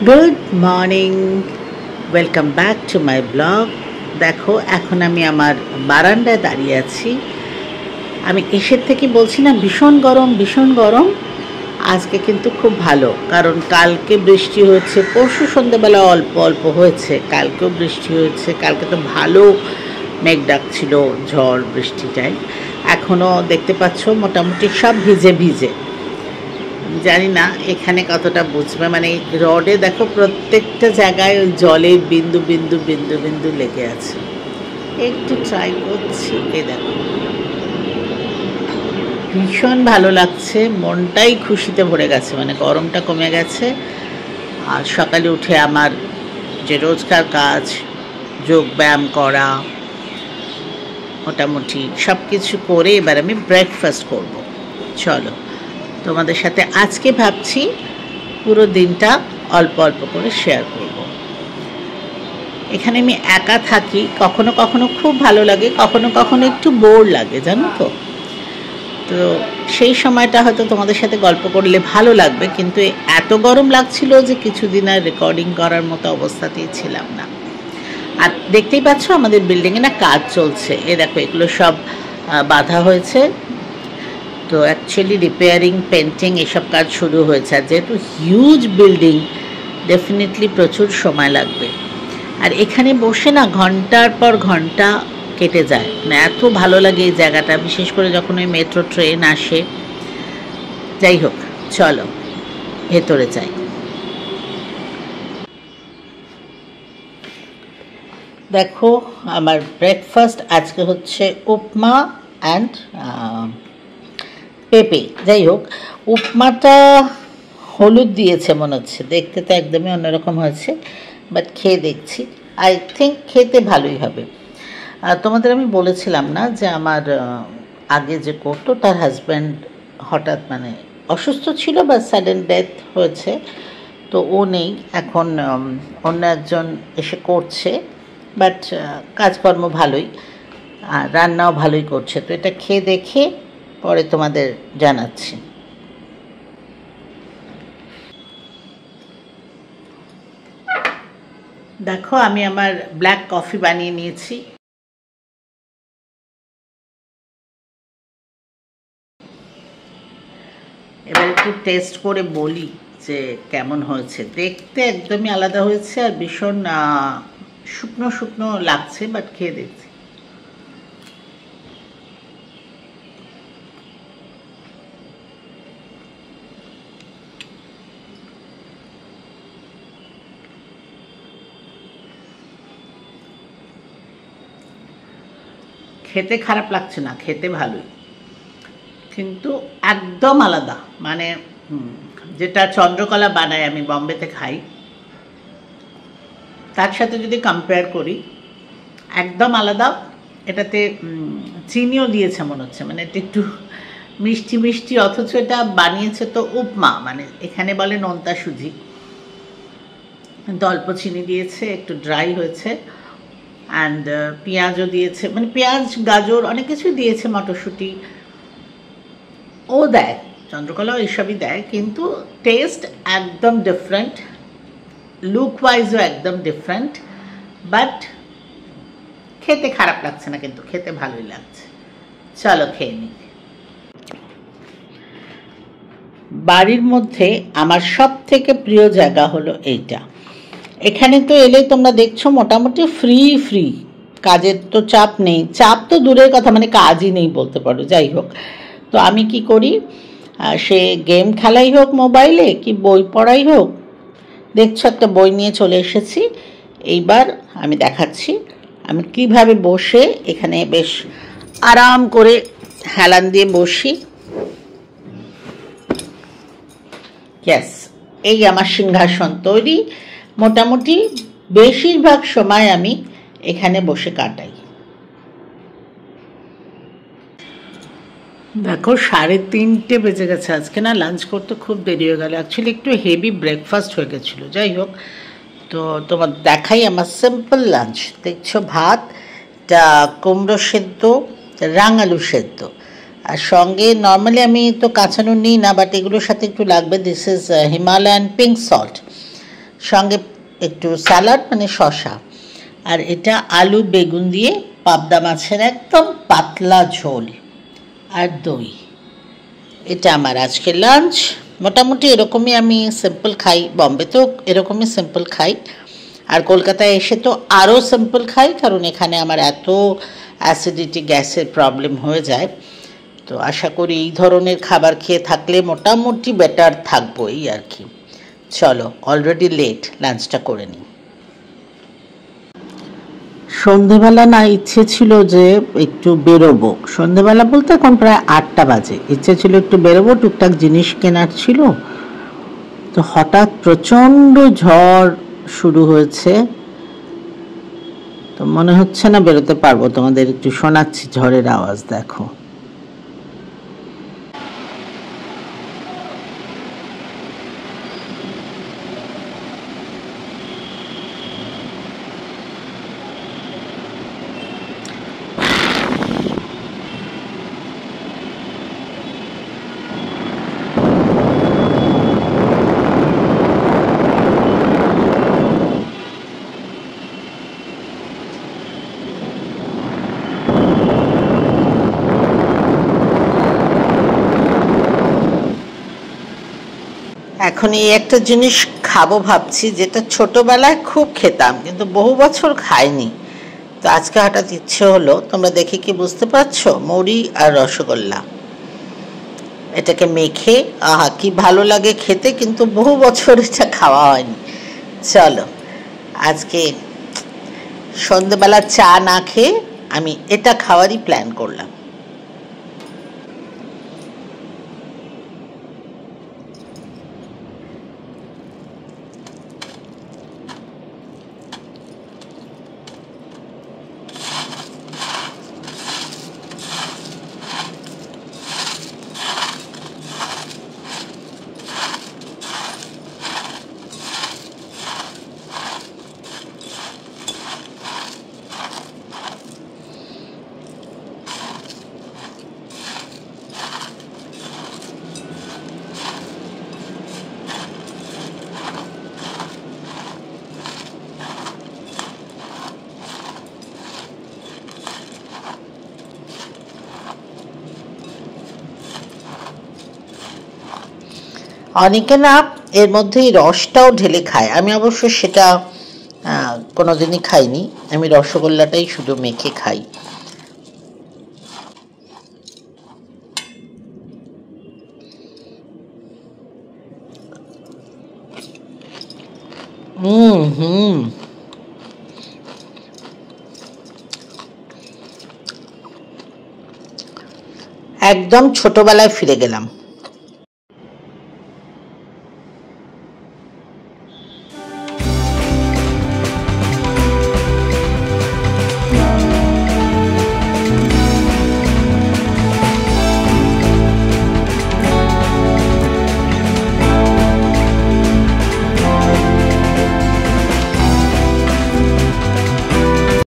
Good morning, welcome back to my blog. দেখো, এখন আমি আমার বারান্দায় দাঁড়িয়ে আছি। আমি এসের থেকে বলছি না ভীষণ গরম, ভীষণ গরম। আজকে কিন্তু খুব ভালো, কারণ কালকে বৃষ্টি হয়েছে, পরশু সন্ধ্যেবেলা অল্প অল্প হয়েছে, কালকেও বৃষ্টি হয়েছে। কালকে তো ভালো মেঘ ডাকছিল, ঝড় বৃষ্টিটায়। এখনও দেখতে পাচ্ছ মোটামুটি সব ভিজে ভিজে। জানি না এখানে কতটা বুঝবে, মানে রডে দেখো প্রত্যেকটা জায়গায় ওই জলের বিন্দু বিন্দু বিন্দু বিন্দু লেগে আছে। একটু ট্রাই করছি, এই দেখো ভীষণ ভালো লাগছে, মনটাই খুশিতে ভরে গেছে, মানে গরমটা কমে গেছে। আর সকালে উঠে আমার যে রোজকার কাজ, যোগ ব্যায়াম করা, মোটামুটি সব কিছু করে এবার আমি ব্রেকফাস্ট করব। চলো তোমাদের সাথে আজকে ভাবছি পুরো দিনটা অল্প অল্প করে শেয়ার করব। এখানে আমি একা থাকি, কখনো কখনো খুব ভালো লাগে, কখনো কখনো একটু বোর লাগে, জানো তো। তো সেই সময়টা হয়তো তোমাদের সাথে গল্প করলে ভালো লাগবে, কিন্তু এত গরম লাগছিল যে কিছুদিন আর রেকর্ডিং করার মতো অবস্থাতেই ছিলাম না। আর দেখতেই পাচ্ছ আমাদের বিল্ডিংয়ে না কাজ চলছে, এ দেখো এগুলো সব বাধা হয়েছে। তো অ্যাকচুয়ালি রিপেয়ারিং, পেন্টিং এসব কাজ শুরু হয়েছে। আর যেহেতু হিউজ বিল্ডিং, ডেফিনেটলি প্রচুর সময় লাগবে। আর এখানে বসে না ঘন্টার পর ঘন্টা কেটে যায়, মানে এত ভালো লাগে এই জায়গাটা, বিশেষ করে যখন ওই মেট্রো ট্রেন আসে। যাই হোক, চলো ভেতরে যাই। দেখো আমার ব্রেকফাস্ট আজকে হচ্ছে উপমা অ্যান্ড পেঁপে। যাই হোক, উপমাটা হলুদ দিয়েছে মনে হচ্ছে, দেখতে তো একদমই অন্যরকম হয়েছে, বাট খেয়ে দেখছি। আই থিঙ্ক খেতে ভালোই হবে। তোমাদের আমি বলেছিলাম না যে আমার আগে যে করতো তার হাজব্যান্ড হঠাৎ মানে অসুস্থ ছিল বা সাডেন ডেথ হয়েছে। তো ও নেই এখন, অন্য একজন এসে করছে, বাট কাজকর্ম ভালোই, আর রান্নাও ভালোই করছে। তো এটা খেয়ে দেখে পরে তোমাদের জানাচ্ছি। দেখো আমি আমার ব্ল্যাক কফি বানিয়ে নিয়েছি। এবার একটু টেস্ট করে বলি যে কেমন হয়েছে। দেখতে একদমই আলাদা হয়েছে, আর ভীষণ শুকনো শুকনো লাগছে, বাট খেয়ে দেখছি। খেতে খারাপ লাগছে না, খেতে ভালোই, কিন্তু একদম আলাদা। মানে যেটা চন্দ্রকলা বানায়, আমি বম্বেতে খাই, তার সাথে যদি কম্পেয়ার করি একদম আলাদা। এটাতে চিনিও দিয়েছে মনে হচ্ছে, মানে এটা একটু মিষ্টি মিষ্টি, অথচ এটা বানিয়েছে তো উপমা, মানে এখানে বলে নোনতা সুজি, কিন্তু অল্প চিনি দিয়েছে, একটু ড্রাই হয়েছে। অ্যান্ড পেঁয়াজও দিয়েছে, মানে পেঁয়াজ গাজর অনেক কিছু দিয়েছে, মটরশুঁটি ও দেয়, চন্দ্রকলাও এসবই দেয়, কিন্তু টেস্ট একদম ডিফারেন্ট, লুক ওয়াইজও একদম ডিফারেন্ট। বাট খেতে খারাপ লাগছে না, কিন্তু খেতে ভালোই লাগছে। চলো খেয়ে নিই। বাড়ির মধ্যে আমার সব থেকে প্রিয় জায়গা হলো এইটা। এখানে তো এলে তোমরা দেখছো মোটামুটি ফ্রি ফ্রি, কাজের তো চাপ নেই, চাপ তো দূরের কথা, মানে কাজই নেই বলতে পারো। যাই হোক, তো আমি কি করি, সে গেম খেলাই হোক মোবাইলে, কি বই পড়াই হোক, দেখছো একটা বই নিয়ে চলে এসেছি। এইবার আমি দেখাচ্ছি আমি কিভাবে বসে এখানে বেশ আরাম করে হেলান দিয়ে বসি। ইয়াস, এই আমার সিংহাসন তৈরি। মোটামুটি বেশিরভাগ সময় আমি এখানে বসে কাটাই। দেখো 3:30 বেজে গেছে, আজকে না লাঞ্চ করতে খুব দেরি হয়ে গেল। অ্যাকচুয়ালি একটু হেভি ব্রেকফাস্ট হয়ে গেছিলো। যাই হোক, তো তোমার দেখাই আমার সিম্পল লাঞ্চ। দেখছো ভাত, কুমড়ো সেদ্ধ, রাঙালু সেদ্ধ, আর সঙ্গে নর্মালি আমি তো কাঁচা নুন নিই না, বাট এগুলোর সাথে একটু লাগবে। This is Himalayan pink salt. সঙ্গে একটু স্যালাড মানে শসা, আর এটা আলু বেগুন দিয়ে পাবদা মাছের একদম পাতলা ঝোল আর দই। এটা আমার আজকের লাঞ্চ। মোটামুটি এরকমই আমি সিম্পল খাই, বম্বেতেও এরকমই সিম্পল খাই, আর কলকাতায় এসে তো আরও সিম্পল খাই, কারণ এখানে আমার এত অ্যাসিডিটি গ্যাসের প্রবলেম হয়ে যায়। তো আশা করি এই ধরনের খাবার খেয়ে থাকলে মোটামুটি বেটার থাকবো, এই আর কি। চলো, অলরেডি লেট, লাঞ্চটা করে নিই। সন্ধেবেলা না ইচ্ছে ছিল যে একটু বেরোবো, সন্ধেবেলা বলতে এখন প্রায় 8টা বাজে, ইচ্ছে ছিল একটু বেরোবো, টুকটাক জিনিস কেনার ছিল। তো হঠাৎ প্রচণ্ড ঝড় শুরু হয়েছে, তো মনে হচ্ছে না বেরোতে পারবো। তোমাদের একটু শোনাচ্ছি ঝড়ের আওয়াজ, দেখো। এখন এই একটা জিনিস খাবো ভাবছি, যেটা ছোটবেলায় খুব খেতাম কিন্তু বহু বছর খাইনি। তো আজকে হঠাৎ ইচ্ছে হলো, তোমরা দেখে কি বুঝতে পারছো, মুড়ি আর রসগোল্লা। এটাকে মেখে আহা কি ভালো লাগে খেতে, কিন্তু বহু বছর এটা খাওয়া হয়নি। চলো, আজকে সন্ধ্যেবেলা চা না খেয়ে আমি এটা খাওয়ারই প্ল্যান করলাম। অনেকে না এর মধ্যে রসটাও ঢেলে খায়, আমি অবশ্য সেটা কোনোদিনই খাইনি। আমি রসগোল্লাটাই শুধু মেখে খাই। হুম, একদম ছোটবেলায় ফিরে গেলাম।